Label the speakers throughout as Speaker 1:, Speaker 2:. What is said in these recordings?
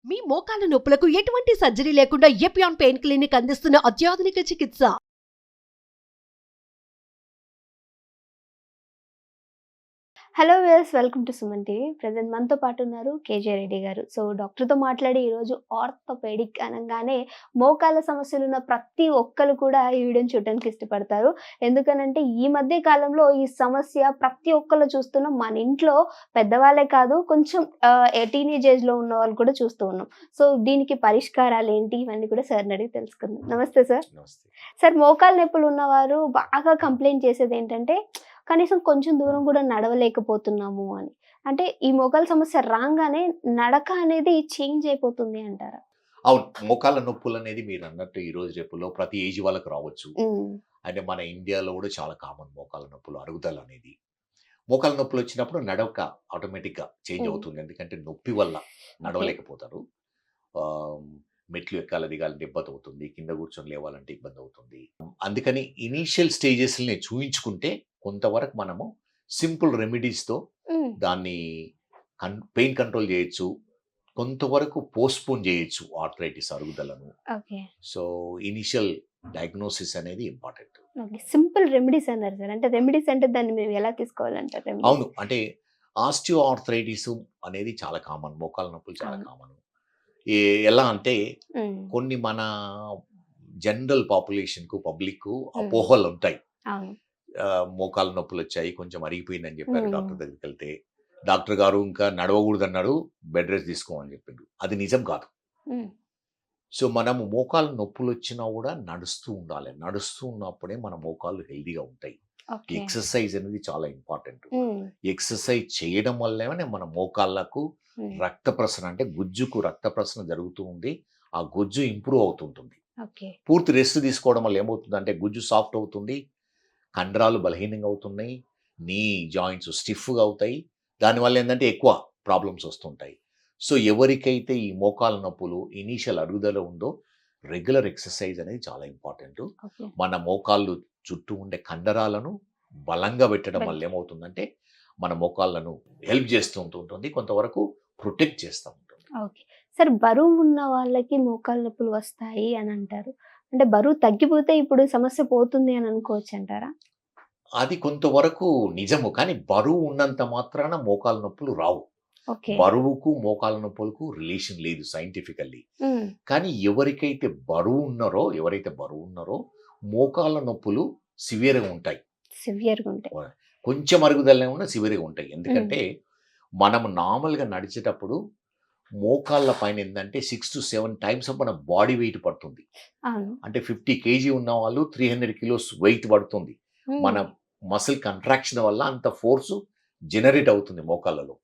Speaker 1: మీ మోకాల నొప్పులకు ఎటువంటి సర్జరీ లేకుండా ఎపియాన్ పెయిన్ క్లినిక్ అందిస్తున్న అత్యాధునిక చికిత్స.
Speaker 2: Hello viewers, welcome to Suman TV. Present మనతో పాటు ఉన్నారు కేజే రెడ్డి గారు. సో డాక్టర్తో మాట్లాడి ఈరోజు ఆర్థోపెడిక్ అనగానే మోకాళ్ళ సమస్యలు ఉన్న ప్రతి ఒక్కరు కూడా ఈ వీడియోని చూడడానికి ఇష్టపడతారు. ఎందుకనంటే ఈ మధ్య కాలంలో ఈ సమస్య ప్రతి ఒక్కరు చూస్తున్నాం. మన ఇంట్లో పెద్దవాళ్ళే కాదు, కొంచెం టీనేజ్ ఏజ్లో ఉన్న వాళ్ళు కూడా చూస్తూ ఉన్నాం. సో దీనికి పరిష్కారాలు ఏంటి, ఇవన్నీ కూడా సార్ని అడిగి తెలుసుకుందాం. నమస్తే సార్. సార్, మోకాళ్ళ నొప్పులు ఉన్నవారు బాగా కంప్లైంట్ చేసేది ఏంటంటే కనీసం కొంచెం దూరం కూడా నడవలేకపోతున్నాము అని. అంటే ఈ మోకాళ్ళ సమస్య రాగానే నడక అనేది చేంజ్ అయిపోతుంది అంటారా?
Speaker 3: అవును. మోకాళ్ళ నొప్పులు అనేది మీరు అన్నట్టు ఈ రోజు రేపులో ప్రతి ఏజ్ వాళ్ళకి రావచ్చు. అంటే మన ఇండియాలో కూడా చాలా కామన్ మోకాళ్ళ నొప్పులు, అరుగుదల అనేది. మోకాళ్ళ నొప్పులు వచ్చినప్పుడు నడక ఆటోమేటిక్గా చేంజ్ అవుతుంది. ఎందుకంటే నొప్పి వల్ల నడవలేకపోతారు. మెట్లు ఎక్కాలి దిగాలంటే ఇబ్బంది అవుతుంది, కింద కూర్చొని లేవాలంటే ఇబ్బంది అవుతుంది. అందుకని ఇనీషియల్ స్టేజెస్ని చూయించుకుంటే కొంతవరకు మనము సింపుల్ రెమెడీస్తో దాన్ని పెయిన్ కంట్రోల్ చేయొచ్చు, కొంతవరకు పోస్ట్పోన్ చేయొచ్చు ఆర్థరైటిస్ అరుగుదలను. సో ఇనిషియల్ డయాగ్నోసిస్ అనేది ఇంపార్టెంట్.
Speaker 2: సింపుల్ రెమెడీస్ అన్నారు సార్. అంటే రెమెడీస్ అంటే దాన్ని మేము ఎలా తీసుకోవాలంటారు?
Speaker 3: అవును, అంటే ఆస్టియో ఆర్థరైటిస్ అనేది చాలా కామన్, మోకాళ్ళ నొప్పులు చాలా కామన్. ఎలా అంటే కొన్ని మన జనరల్ పాపులేషన్కు పబ్లిక్ అపోహలు ఉంటాయి. మోకాళ్ళ నొప్పులు వచ్చాయి, కొంచెం అరిగిపోయిందని చెప్పారు డాక్టర్ దగ్గరికి వెళ్తే. డాక్టర్ గారు ఇంకా నడవకూడదు అన్నాడు, బెడ్ రెస్ట్ తీసుకోమని చెప్పారు. అది నిజం కాదు. సో మనము మోకాళ్ళ నొప్పులు వచ్చినా కూడా నడుస్తూ ఉండాలి. నడుస్తూ ఉన్నప్పుడే మన మోకాళ్ళు హెల్దీగా ఉంటాయి. ఎక్సర్సైజ్ అనేది చాలా ఇంపార్టెంట్. ఎక్సర్సైజ్ చేయడం వల్లనే మన మోకాళ్ళకు రక్త ప్రసరణ, అంటే గుజ్జుకు రక్త ప్రసరణ జరుగుతూ ఉంది. ఆ గుజ్జు ఇంప్రూవ్ అవుతుంటుంది. పూర్తి రెస్ట్ తీసుకోవడం వల్ల ఏమవుతుందంటే గుజ్జు సాఫ్ట్ అవుతుంది, కండరాలు బలహీనంగా అవుతున్నాయి, నీ జాయింట్స్ స్టిఫ్గా అవుతాయి. దానివల్ల ఏంటంటే ఎక్కువ ప్రాబ్లమ్స్ వస్తుంటాయి. సో ఎవరికైతే ఈ మోకాళ్ళ నొప్పులు ఇనీషియల్ అరుగుదల ఉందో రెగ్యులర్ ఎక్సర్సైజ్ అనేది చాలా ఇంపార్టెంట్. మన మోకాళ్ళు చుట్టూ ఉండే కండరాలను బలంగా పెట్టడం వల్ల ఏమవుతుందంటే మన మోకాళ్ళను హెల్ప్ చేస్తూ ఉంటుంది, కొంతవరకు ప్రొటెక్ట్ చేస్తూ ఉంటుంది.
Speaker 2: ఓకే సార్, బరువు ఉన్న వాళ్ళకి మోకాళ్ళ నొప్పులు వస్తాయి అని అంటారు. అంటే బరువు తగ్గిపోతే ఇప్పుడు సమస్య పోతుంది అని అనుకోవచ్చు అంటారా?
Speaker 3: అది కొంతవరకు నిజము, కానీ బరువు ఉన్నంత మాత్రాన మోకాళ్ళ నొప్పులు రావు. బరువుకు మోకాళ్ళ నొప్పులకు రిలేషన్ లేదు సైంటిఫికల్లీ. కానీ ఎవరైతే బరువు ఉన్నారో మోకాళ్ళ నొప్పులు సివియర్గా ఉంటాయి. కొంచెం అరుగుదలనే ఉన్న సివియర్గా ఉంటాయి. ఎందుకంటే మనం నార్మల్గా నడిచేటప్పుడు మోకాళ్ళ పైన ఏంటంటే 6 to 7 టైమ్స్ మన బాడీ వెయిట్ పడుతుంది. అంటే 50 kg ఉన్న వాళ్ళు 300 kilos వెయిట్ పడుతుంది. మన మసిల్ కంట్రాక్షన్ వల్ల అంత ఫోర్స్ జనరేట్ అవుతుంది మోకాళ్ళలో.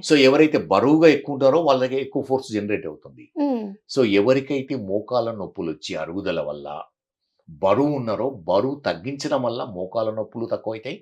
Speaker 3: సో ఎవరైతే బరువుగా ఎక్కువ ఉంటారో వాళ్ళకి ఎక్కువ ఫోర్స్ జనరేట్ అవుతుంది. సో ఎవరికైతే మోకాళ్ళ నొప్పులు వచ్చి అరుగుదల వల్ల బరువు ఉన్నారో బరువు తగ్గించడం వల్ల మోకాళ్ళ నొప్పులు తక్కువ అవుతాయి,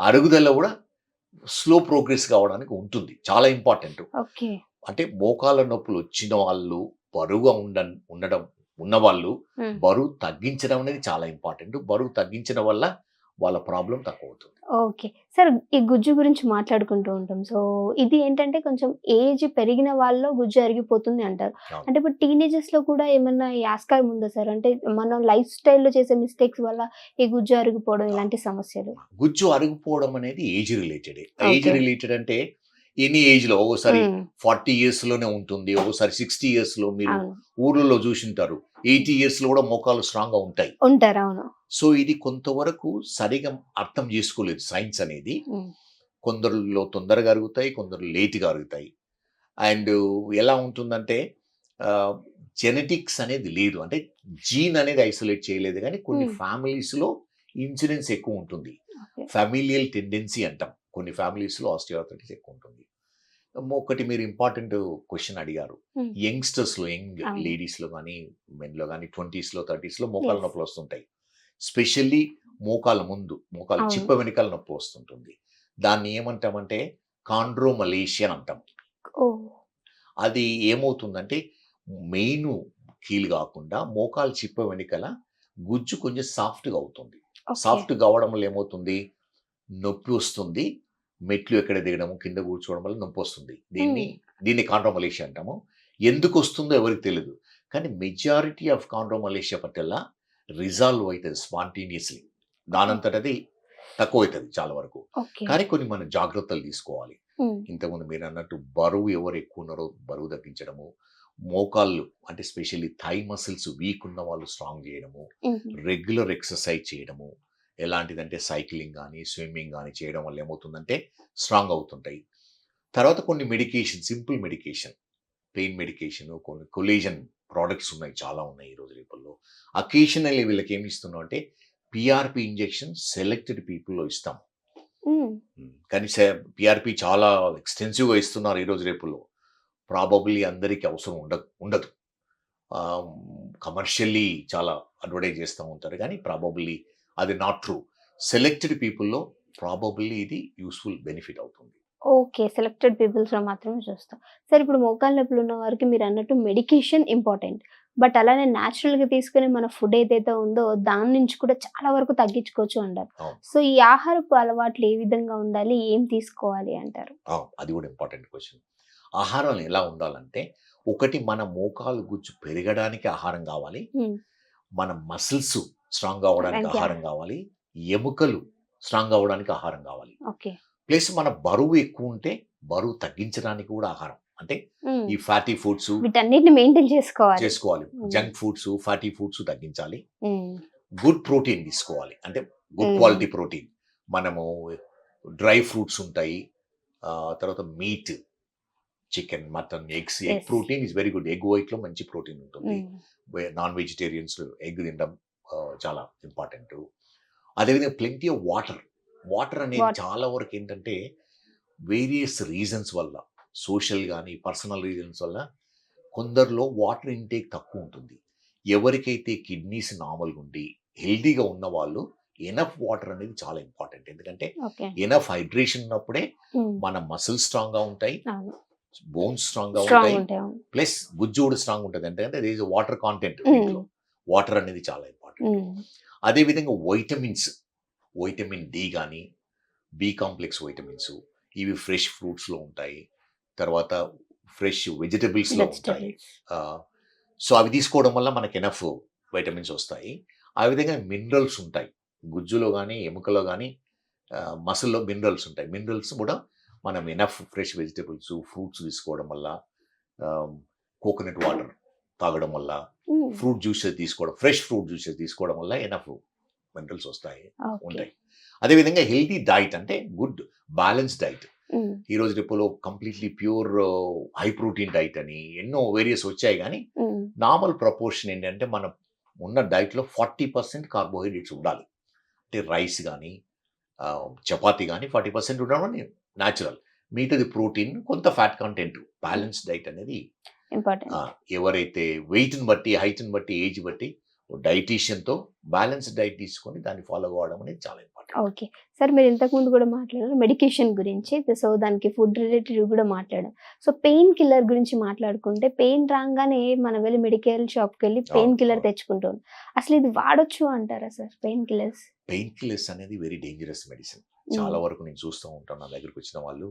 Speaker 3: అరుగుదల కూడా స్లో ప్రోగ్రెస్ కావడానికి ఉంటుంది. చాలా ఇంపార్టెంట్. అంటే మోకాళ్ళ నొప్పులు వచ్చిన వాళ్ళు బరువుగా ఉన్నవాళ్ళు బరువు తగ్గించడం అనేది చాలా ఇంపార్టెంట్. బరువు తగ్గించడం వల్ల వాళ్ళ ప్రాబ్లం తక్కువ అవుతుంది.
Speaker 2: ఓకే సార్, ఈ గుజ్జు గురించి మాట్లాడుకుంటూ ఉంటాం. సో ఇది ఏంటంటే కొంచెం ఏజ్ పెరిగిన వాళ్ళలో గుజ్జు అరిగిపోతుంది అంటారు. అంటే ఇప్పుడు టీనేజర్స్ లో కూడా ఏమన్నా ఆస్కారం ఉందా సార్? అంటే మనం లైఫ్ స్టైల్లో చేసే మిస్టేక్స్ వల్ల ఈ గుజ్జు అరిగిపోవడం, ఇలాంటి సమస్యలు?
Speaker 3: గుజ్జు అరిగిపోవడం అనేది ఏజ్ రిలేటెడ్. ఏజ్ రిలేటెడ్ అంటే ఎనీ ఏజ్ లో, ఒకసారి 40 years లోనే ఉంటుంది, ఒకసారి 60 years లో. మీరు ఊర్లలో చూసింటారు 80 years లో కూడా మోకాలు స్ట్రాంగ్ గా ఉంటాయి. సో ఇది కొంతవరకు సరిగా అర్థం చేసుకోలేదు సైన్స్ అనేది. కొందరిలో తొందరగా అరుగుతాయి, కొందరు లేట్గా అరుగుతాయి. అండ్ ఎలా ఉంటుందంటే జెనెటిక్స్ అనేది లేదు, అంటే జీన్ అనేది ఐసోలేట్ చేయలేదు. కానీ కొన్ని ఫ్యామిలీస్లో ఇన్సిడెన్స్ ఎక్కువ ఉంటుంది. ఫ్యామిలియల్ టెండెన్సీ అంటాం. కొన్ని ఫ్యామిలీస్లో ఆస్టియోఆర్థరైటిస్ ఎక్కువ ఉంటుంది. ఒకటి మీరు ఇంపార్టెంట్ క్వశ్చన్ అడిగారు. యంగ్స్టర్స్లో, యంగ్ లేడీస్లో కానీ మెన్లో కానీ 20s లో 30s లో మోకాళ్ళ నొప్పులు వస్తుంటాయి. స్పెషల్లీ మోకాళ్ళ ముందు, మోకాళ్ళ చిప్ప వెనకాల నొప్పి వస్తుంటుంది. దాన్ని ఏమంటామంటే కాండ్రోమలేషియా అంటాం. అది ఏమవుతుందంటే మెయిన్ కీలు కాకుండా మోకాళ్ళ చిప్ప వెనకాల గుజ్జు కొంచెం సాఫ్ట్గా అవుతుంది. సాఫ్ట్గా అవడం వల్ల ఏమవుతుంది, నొప్పి వస్తుంది, మెట్లు ఎక్కడ దిగడము, కింద కూర్చోవడం వల్ల నొప్పి వస్తుంది. దీన్ని కాండ్రోమలేషియా అంటాము. ఎందుకు వస్తుందో ఎవరికి తెలియదు. కానీ మెజారిటీ ఆఫ్ కాండ్రోమలేషియా పటెల్లా రిజాల్వ్ అవుతుంది స్పాంటేనియస్లీ. దానంతటది తక్కువవుతుంది చాలా వరకు.
Speaker 2: ఓకే.
Speaker 3: కానీ కొన్ని మనం జాగ్రత్తలు తీసుకోవాలి.
Speaker 2: ఉమ్,
Speaker 3: ఇంతకుముందు మీరు అన్నట్టు బరువు ఎవరు ఎక్కువ ఉన్నారో బరువు తగ్గించడము, మోకాళ్ళు అంటే స్పెషల్లీ థై మసిల్స్ వీక్ ఉన్న వాళ్ళు స్ట్రాంగ్ చేయడము,
Speaker 2: ఉమ్,
Speaker 3: రెగ్యులర్ ఎక్సర్సైజ్ చేయడము, ఎలాంటిదంటే సైక్లింగ్ కానీ స్విమ్మింగ్ కానీ చేయడం వల్ల ఏమవుతుందంటే స్ట్రాంగ్ అవుతుంటాయి. తర్వాత కొన్ని medication, simple medication, pain medication, కొన్ని కొలేజన్ ప్రోడక్ట్స్ ఉన్నాయి, చాలా ఉన్నాయి ఈ రోజు రేపల్లో. అకేషనల్లీ వీళ్ళకి ఏమి ఇస్తున్నాం అంటే పిఆర్పి ఇంజెక్షన్ సెలెక్టెడ్ పీపుల్లో ఇస్తాం.
Speaker 2: ఉమ్,
Speaker 3: కానీ పిఆర్పి చాలా ఎక్స్టెన్సివ్గా ఇస్తున్నారు ఈ రోజు రేపుల్లో. ప్రాబబ్లీ అందరికీ అవసరం ఉండదు. కమర్షియల్లీ చాలా అడ్వర్టైజ్ చేస్తూ ఉంటారు, కానీ ప్రాబబ్లీ అది నాట్ ట్రూ. సెలెక్టెడ్ పీపుల్లో ప్రాబబ్లీ ఇది యూస్ఫుల్ బెనిఫిట్ అవుతుంది.
Speaker 2: ఓకే. సెలెక్టెడ్ పీపుల్స్ లో మాత్రమే చూస్తాం. సార్ ఇప్పుడు మోకాళ్ళ నొప్పులు ఉన్న వారికి మీరు అన్నట్టు మెడికేషన్ ఇంపార్టెంట్. బట్ అలానే న్యాచురల్ గా తీసుకునే మన ఫుడ్ ఏదైతే ఉందో దాని నుంచి కూడా చాలా వరకు తగ్గించుకోవచ్చు అంటారు.
Speaker 3: అవును.
Speaker 2: సో ఈ ఆహారపు అలవాట్లు ఏ విధంగా ఉండాలి, ఏం తీసుకోవాలి అంటారు?
Speaker 3: అది కూడా ఇంపార్టెంట్ క్వశ్చన్. ఆహారం ఎలా ఉండాలంటే, ఒకటి మన మోకాలు గుజ్జు పెరగడానికి ఆహారం కావాలి,
Speaker 2: ఉమ్,
Speaker 3: మన మసిల్స్ స్ట్రాంగ్ అవ్వడానికి
Speaker 2: అలాగే.
Speaker 3: ఆహారం కావాలి, ఎముకలు స్ట్రాంగ్ అవ్వడానికి ఆహారం కావాలి.
Speaker 2: ఓకే.
Speaker 3: ప్లస్ మన బరువు ఎక్కువ ఉంటే బరువు తగ్గించడానికి కూడా ఆహారం, అంటే
Speaker 2: ఉమ్,
Speaker 3: ఈ ఫ్యాటీ ఫుడ్స్
Speaker 2: వీటన్నిటిని మెయింటైన్ చేసుకోవాలి.
Speaker 3: చేసుకోవాలి.
Speaker 2: Um.
Speaker 3: Junk foods, fatty foods తగ్గించాలి.
Speaker 2: ఉమ్,
Speaker 3: గుడ్ ప్రోటీన్ తీసుకోవాలి, అంటే గుడ్
Speaker 2: Mm.
Speaker 3: Quality protein. మనము డ్రై ఫ్రూట్స్ ఉంటాయి, తర్వాత meat, chicken, mutton, eggs. Egg
Speaker 2: Yes.
Speaker 3: Protein is very good. Egg వైట్లో మంచి ప్రోటీన్ ఉంటుంది.
Speaker 2: ఉమ్,
Speaker 3: నాన్ వెజిటేరియన్స్ ఎగ్ తినడం చాలా ఇంపార్టెంట్. అదేవిధంగా ప్లెంటీ ఆఫ్ వాటర్. వాటర్ అనేది
Speaker 2: Water.
Speaker 3: చాలా వరకు ఏంటంటే వేరియస్ రీజన్స్ వల్ల, సోషల్ కానీ పర్సనల్ రీజన్స్ వల్ల కొందరిలో వాటర్ ఇంటేక్ తక్కువ ఉంటుంది. ఎవరికైతే కిడ్నీస్ నార్మల్గా ఉండి హెల్దీగా ఉన్న వాళ్ళు ఎనఫ్ వాటర్ అనేది చాలా ఇంపార్టెంట్. ఎందుకంటే
Speaker 2: ఓకే.
Speaker 3: ఎనఫ్ హైడ్రేషన్ ఉన్నప్పుడే
Speaker 2: ఉమ్,
Speaker 3: మన మసిల్స్ స్ట్రాంగ్గా ఉంటాయి,
Speaker 2: అవును.
Speaker 3: బోన్స్ స్ట్రాంగ్గా
Speaker 2: స్ట్రాంగ్
Speaker 3: ఉంటాయి,
Speaker 2: ఉంటాయి. అవును.
Speaker 3: ప్లస్ గుజ్జు కూడా స్ట్రాంగ్ ఉంటుంది. ఎందుకంటే there is water content
Speaker 2: Mm.
Speaker 3: దీంట్లో. వాటర్ అనేది చాలా ఇంపార్టెంట్.
Speaker 2: ఉమ్,
Speaker 3: అదేవిధంగా వైటమిన్స్, వైటమిన్ డి కానీ బి కాంప్లెక్స్ వైటమిన్స్, ఇవి ఫ్రెష్ ఫ్రూట్స్లో ఉంటాయి, తర్వాత ఫ్రెష్ వెజిటబుల్స్లో ఉంటాయి.
Speaker 2: వెజిటబుల్స్.
Speaker 3: సో అవి తీసుకోవడం వల్ల మనకి ఎనఫ్ వైటమిన్స్ వస్తాయి. ఆ విధంగా మినరల్స్ ఉంటాయి గుజ్జులో కానీ ఎముకలో కానీ, మసిల్లో మినరల్స్ ఉంటాయి. మినరల్స్ కూడా మనం ఎనఫ్ ఫ్రెష్ వెజిటబుల్స్, ఫ్రూట్స్ తీసుకోవడం వల్ల, కోకోనట్ వాటర్ తాగడం వల్ల,
Speaker 2: ఉమ్,
Speaker 3: ఫ్రూట్ జ్యూసెస్ తీసుకోవడం, ఫ్రెష్ ఫ్రూట్ జ్యూసెస్ తీసుకోవడం వల్ల ఎనఫ్ మినరల్స్ వస్తాయి,
Speaker 2: ఓకే.
Speaker 3: ఉంటాయి. అదేవిధంగా హెల్తీ డైట్ అంటే గుడ్ బ్యాలెన్స్ డైట్.
Speaker 2: ఉమ్,
Speaker 3: ఈ రోజు రేపులో completely pure high protein diet అని ఎన్నో వేరియస్ వచ్చాయి, కానీ
Speaker 2: ఉమ్,
Speaker 3: నార్మల్ ప్రపోర్షన్ ఏంటంటే మనం ఉన్న డైట్లో 40% కార్బోహైడ్రేట్స్ ఉండాలి. అంటే రైస్ కానీ చపాతీ కానీ 40% ఉండడం న్యాచురల్. మిగతాది ప్రోటీన్, కొంత ఫ్యాట్ కంటెంట్. బ్యాలెన్స్ డైట్ అనేది
Speaker 2: ఇంపార్టెంట్.
Speaker 3: ఎవరైతే వెయిట్ని బట్టి, హైట్ని బట్టి, ఏజ్ బట్టి డైటీషియన్తో బ్యాలెన్స్ డైట్ తీసుకొని దాన్ని ఫాలో అవ్వడం అనేది చాలా ఇంపార్టెంట్.
Speaker 2: ఓకే. సార్ మీరు ఇంతకు ముందు కూడా మాట్లాడారు మెడికేషన్ గురించి. సో దానికి ఫుడ్ రిలేటెడ్ కూడా మాట్లాడాం. సో పెయిన్ కిల్లర్ గురించి మాట్లాడుకుంటే, పెయిన్ రాగానే మనం వెళ్ళి మెడికల్ షాప్కి వెళ్ళి పెయిన్
Speaker 3: అవును,
Speaker 2: కిల్లర్
Speaker 3: అవును.
Speaker 2: తెచ్చుకుంటాం. అసలు ఇది వాడొచ్చు అంటారా sir pain killers?
Speaker 3: Pain killers అనేది వెరీ డేంజరస్ మెడిసిన్. చాలా వరకు నేను చూస్తూ ఉంటాను, నా దగ్గరికి వచ్చిన వాళ్ళు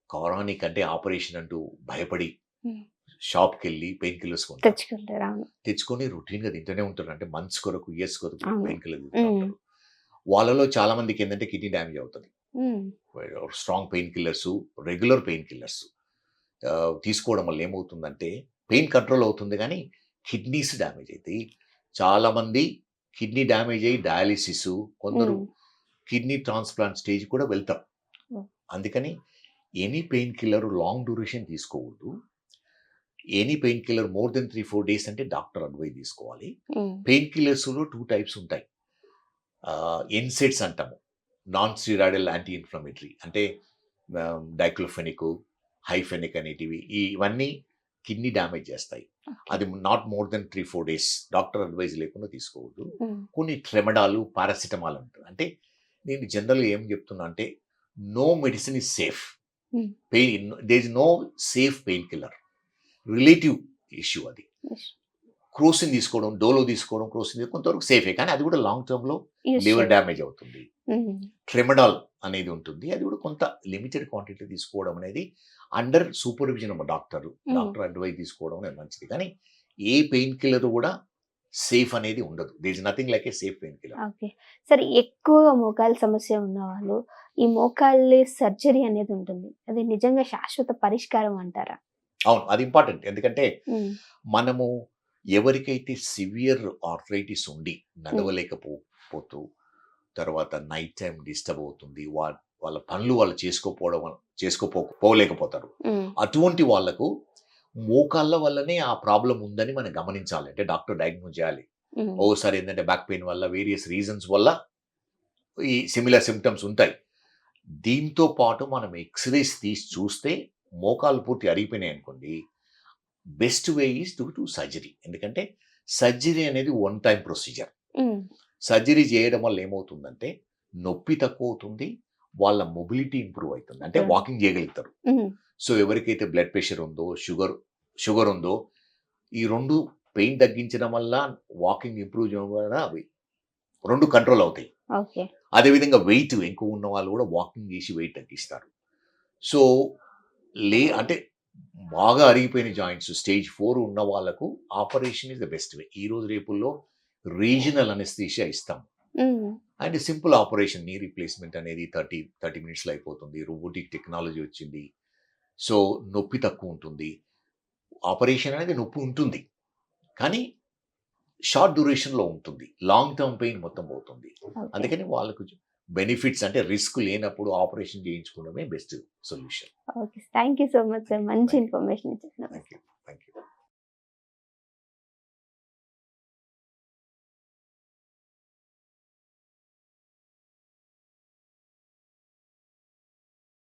Speaker 3: కారానిక్ అంటే ఆపరేషన్ అంటూ భయపడి
Speaker 2: Hmm.
Speaker 3: షాప్కి వెళ్ళి పెయిన్ కిల్లర్స్
Speaker 2: తెచ్చుకుంటారు. అవును.
Speaker 3: తెచ్చుకొని రొటీన్గా తింటూనే ఉంటారు. అంటే మంత్స్ కొరకు, ఇయర్స్ కొరకు
Speaker 2: అవును.
Speaker 3: పెయిన్ కిల్లర్ తింటూ ఉంటారు. వాళ్ళలో చాలా మందికి ఏంటంటే కిడ్నీ డ్యామేజ్ అవుతుంది.
Speaker 2: Um,
Speaker 3: strong pain killers, regular pain killers తీసుకోవడం వల్ల ఏమవుతుందంటే పెయిన్ కంట్రోల్ అవుతుంది, కానీ కిడ్నీస్ డ్యామేజ్ అవుతాయి. చాలామంది కిడ్నీ డ్యామేజ్ అయ్యి డయాలిసిస్, కొందరు
Speaker 2: ఉమ్,
Speaker 3: కిడ్నీ ట్రాన్స్ప్లాంట్ స్టేజ్ కూడా వెళ్తారు.
Speaker 2: Oh.
Speaker 3: అందుకని any pain killer long duration తీసుకోవద్దు. Any pain killer more than 3-4 days అంటే డాక్టర్ అడ్వైజ్ తీసుకోవాలి.
Speaker 2: ఉమ్,
Speaker 3: పెయిన్ కిల్లర్స్లో 2 types ఉంటాయి. ఎన్సెట్స్ అంటాము, నాన్ స్టీరాయిడల్ యాంటీ ఇన్ఫ్లమేటరీ, అంటే డైక్లోఫెనిక్, హైఫెనిక్ అనేటివి. ఇవన్నీ కిడ్నీ డ్యామేజ్ చేస్తాయి. అది not more than 3-4 days doctor advice లేకుండా తీసుకోవద్దు.
Speaker 2: ఉమ్, కొన్ని
Speaker 3: ట్రెమడాలు, పారాసిటమాల్ అంటారు. అంటే నేను జనరల్గా ఏం చెప్తున్నా అంటే no medicine is safe.
Speaker 2: Hmm.
Speaker 3: Pain, there is no safe pain killer. Relative issue అది.
Speaker 2: yes.
Speaker 3: క్రోసిన్ తీసుకోవడం, డోలో తీసుకోవడం, క్రోసిన్ కొంతవరకు సేఫే, కానీ అది కూడా లాంగ్ టర్మ్లో
Speaker 2: యూస్
Speaker 3: లివర్
Speaker 2: చేయాలి.
Speaker 3: డ్యామేజ్ అవుతుంది. ట్రెమడాల్ అనేది ఉంటుంది, అది కూడా కొంత లిమిటెడ్ క్వాంటిటీ తీసుకోవడం అనేది under supervision of doctor advice తీసుకోవడం అనేది మంచిది. కానీ ఏ పెయిన్ కిల్లర్ కూడా సేఫ్ అనేది ఉండదు. There is nothing like a safe pain killer.
Speaker 2: Okay. సరే, ఎక్కువగా మోకాలు సమస్య ఉన్నవాళ్ళు ఈ మోకాళ్ళ సర్జరీ అనేది ఉంటుంది. అది నిజంగా శాశ్వత పరిష్కారం అంటారా?
Speaker 3: అవును, అది ఇంపార్టెంట్. ఎందుకంటే
Speaker 2: ఉమ్,
Speaker 3: మనము ఎవరికైతే సివియర్ ఆర్థరైటిస్ ఉండి నడవలేకపోతూ తర్వాత నైట్ టైం డిస్టర్బ్ అవుతుంది, వాళ్ళ పనులు వాళ్ళు పోలేకపోతారు.
Speaker 2: ఉమ్,
Speaker 3: అటువంటి వాళ్ళకు మోకాళ్ళ వల్లనే ఆ ప్రాబ్లం ఉందని మనం గమనించాలి. అంటే డాక్టర్ డయాగ్నోస్ చేయాలి.
Speaker 2: ఉమ్,
Speaker 3: ఓసారి ఏంటంటే బ్యాక్ పెయిన్ వల్ల వేరియస్ రీజన్స్ వల్ల ఈ సిమిలర్ సిమ్టమ్స్ ఉంటాయి. దీంతో పాటు మనం ఎక్స్రేస్ తీసి చూస్తే మోకాలు పూర్తి అరిగిపోయినాయి అనుకోండి, best way is to surgery. ఎందుకంటే సర్జరీ అనేది వన్ టైం ప్రొసీజర్.
Speaker 2: ఉమ్,
Speaker 3: సర్జరీ చేయడం వల్ల ఏమవుతుందంటే నొప్పి తక్కువ అవుతుంది, వాళ్ళ మొబిలిటీ ఇంప్రూవ్ అవుతుంది, అంటే వాకింగ్ చేయగలుగుతారు.
Speaker 2: ఉమ్,
Speaker 3: సో ఎవరికైతే బ్లడ్ ప్రెషర్ ఉందో, షుగర్ ఉందో, ఈ రెండు పెయిన్ తగ్గించడం వల్ల, వాకింగ్ ఇంప్రూవ్ చేయడం వల్ల అవి రెండు కంట్రోల్ అవుతాయి.
Speaker 2: ఓకే.
Speaker 3: అదేవిధంగా వెయిట్ ఎక్కువ ఉన్న వాళ్ళు కూడా వాకింగ్ చేసి వెయిట్ తగ్గిస్తారు. సో అంటే బాగా అరిగిపోయిన జాయింట్స్ స్టేజ్ 4 ఉన్న వాళ్ళకు operation is the best way. ఈ రోజు రేపుల్లో రీజనల్ అనెస్థీషియా ఇస్తాం,
Speaker 2: um,
Speaker 3: and simple operation, knee replacement అనేది 30 మినిట్స్లో అయిపోతుంది. రోబోటిక్ టెక్నాలజీ వచ్చింది, సో నొప్పి తక్కువ ఉంటుంది. ఆపరేషన్ అనేది నొప్పి ఉంటుంది, కానీ షార్ట్ డ్యూరేషన్లో ఉంటుంది, లాంగ్ టర్మ్ పెయిన్ మొత్తం పోతుంది.
Speaker 2: ఓకే.
Speaker 3: అందుకని వాళ్ళకు బెనిఫిట్స్ అంటే రిస్క్ లేనప్పుడు ఆపరేషన్ చేయించుకోవడమే best solution.
Speaker 2: Okay. Thank you so much sir. మంచి
Speaker 3: Thank you.
Speaker 2: ఇన్ఫర్మేషన్ ఇచ్చారు.
Speaker 3: Thank you.